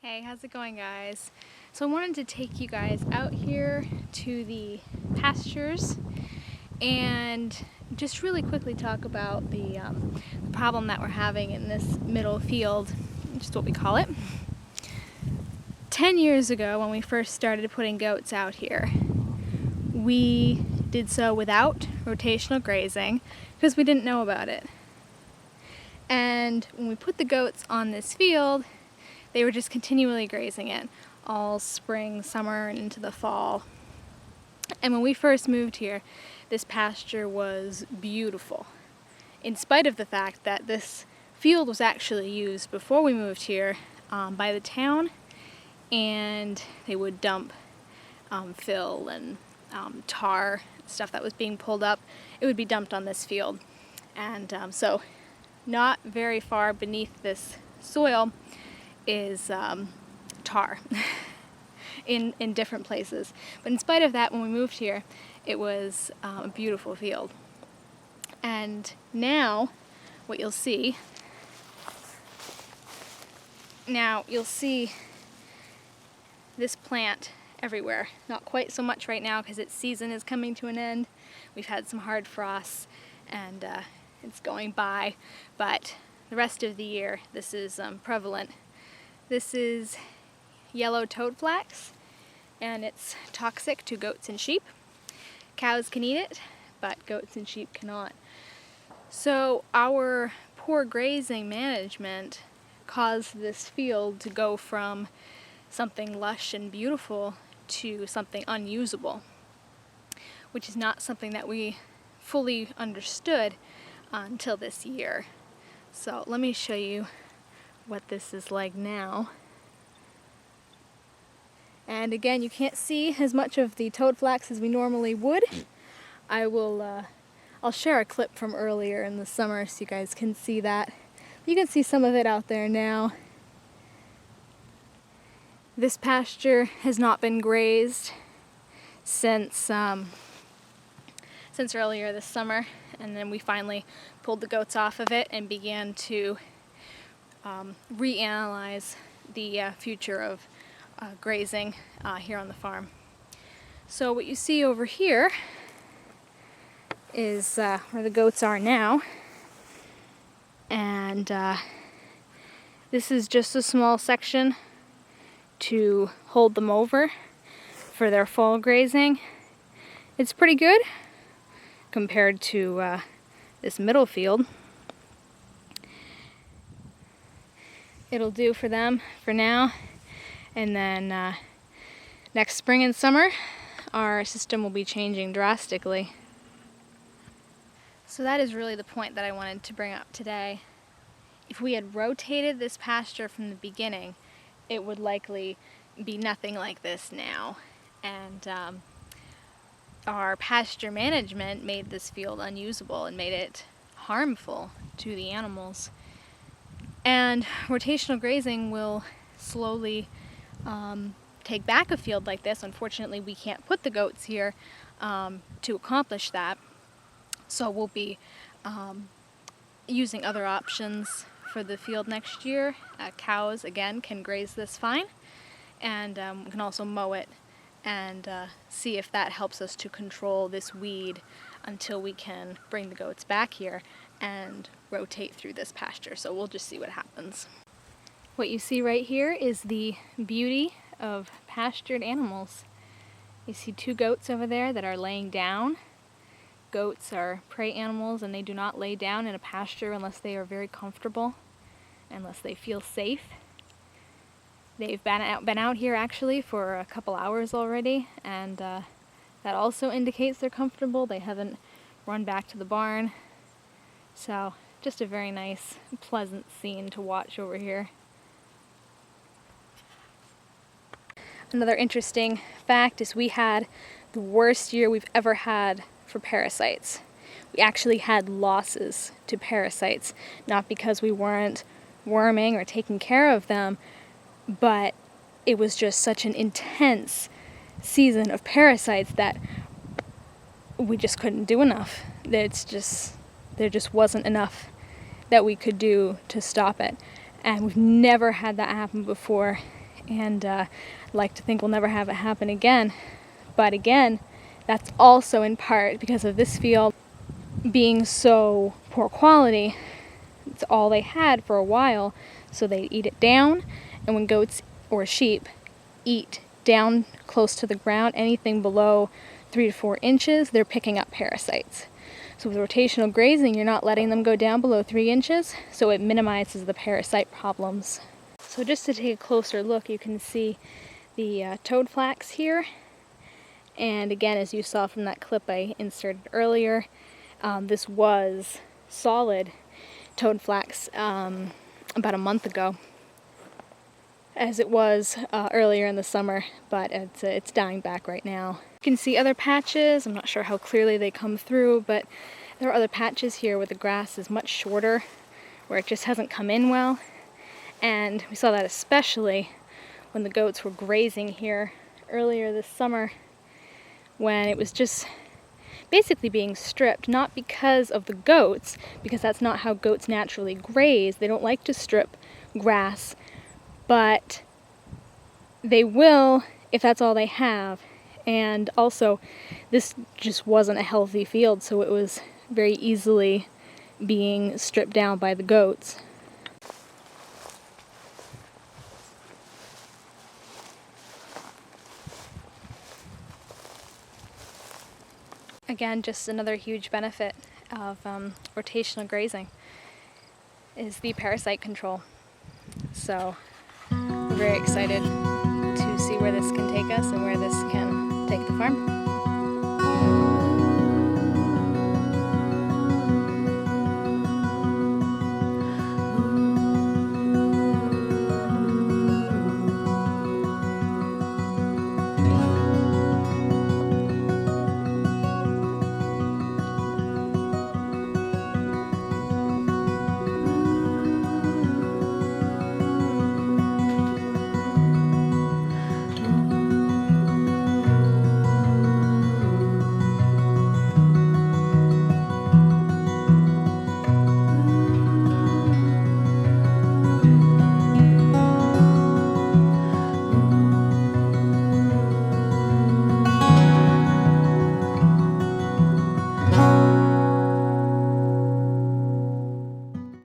Hey, how's it going, guys? So I wanted to take you guys out here to the pastures and just really quickly talk about the problem that we're having in this middle field, just what we call it. 10 years ago, when we first started putting goats out here, we did so without rotational grazing because we didn't know about it. And when we put the goats on this field, they were just continually grazing it all spring, summer, and into the fall. And when we first moved here, this pasture was beautiful, in spite of the fact that this field was actually used before we moved here by the town, and they would dump fill and tar, stuff that was being pulled up. It would be dumped on this field. And so not very far beneath this soil is tar in different places. But in spite of that, when we moved here, it was a beautiful field. And now what you'll see, this plant everywhere. Not quite so much right now because its season is coming to an end. We've had some hard frosts and it's going by, but the rest of the year this is prevalent. This is yellow toad flax, and it's toxic to goats and sheep. Cows can eat it, but goats and sheep cannot. So our poor grazing management caused this field to go from something lush and beautiful to something unusable, which is not something that we fully understood until this year. So let me show you what this is like now. And again, you can't see as much of the toad flax as we normally would. I'll share a clip from earlier in the summer so you guys can see that. You can see some of it out there now. This pasture has not been grazed since earlier this summer, and then we finally pulled the goats off of it and began to reanalyze the future of grazing here on the farm. So what you see over here is where the goats are now, and this is just a small section to hold them over for their fall grazing. It's pretty good compared to this middle field. It'll do for them for now, and then next spring and summer our system will be changing drastically. So that is really the point that I wanted to bring up today. If we had rotated this pasture from the beginning, it would likely be nothing like this now. And our pasture management made this field unusable and made it harmful to the animals. And rotational grazing will slowly take back a field like this. Unfortunately, we can't put the goats here to accomplish that. So we'll be using other options for the field next year. Cows, again, can graze this fine, and we can also mow it and see if that helps us to control this weed until we can bring the goats back here and rotate through this pasture. So we'll just see what happens. What you see right here is the beauty of pastured animals. You see two goats over there that are laying down. Goats are prey animals, and they do not lay down in a pasture unless they are very comfortable, unless they feel safe. They've been out here actually for a couple hours already, and that also indicates they're comfortable. They haven't run back to the barn. So just a very nice, pleasant scene to watch over here. Another interesting fact is we had the worst year we've ever had for parasites. We actually had losses to parasites, not because we weren't worming or taking care of them, but it was just such an intense season of parasites that we just couldn't do enough. There just wasn't enough that we could do to stop it. And we've never had that happen before and I'd like to think we'll never have it happen again. But again, that's also in part because of this field being so poor quality. It's all they had for a while, so they eat it down, and when goats or sheep eat down close to the ground, anything below 3 to 4 inches, they're picking up parasites. So with rotational grazing, you're not letting them go down below 3 inches, so it minimizes the parasite problems. So just to take a closer look, you can see the toad flax here. And again, as you saw from that clip I inserted earlier, this was solid toad flax about a month ago, as it was earlier in the summer, but it's dying back right now. You can see other patches. I'm not sure how clearly they come through, but there are other patches here where the grass is much shorter, where it just hasn't come in well. And we saw that especially when the goats were grazing here earlier this summer, when it was just basically being stripped, not because of the goats, because that's not how goats naturally graze. They don't like to strip grass, but they will if that's all they have. And also, this just wasn't a healthy field, so it was very easily being stripped down by the goats. Again, just another huge benefit of rotational grazing is the parasite control. So we're very excited to see where this can take us and where this can take the farm.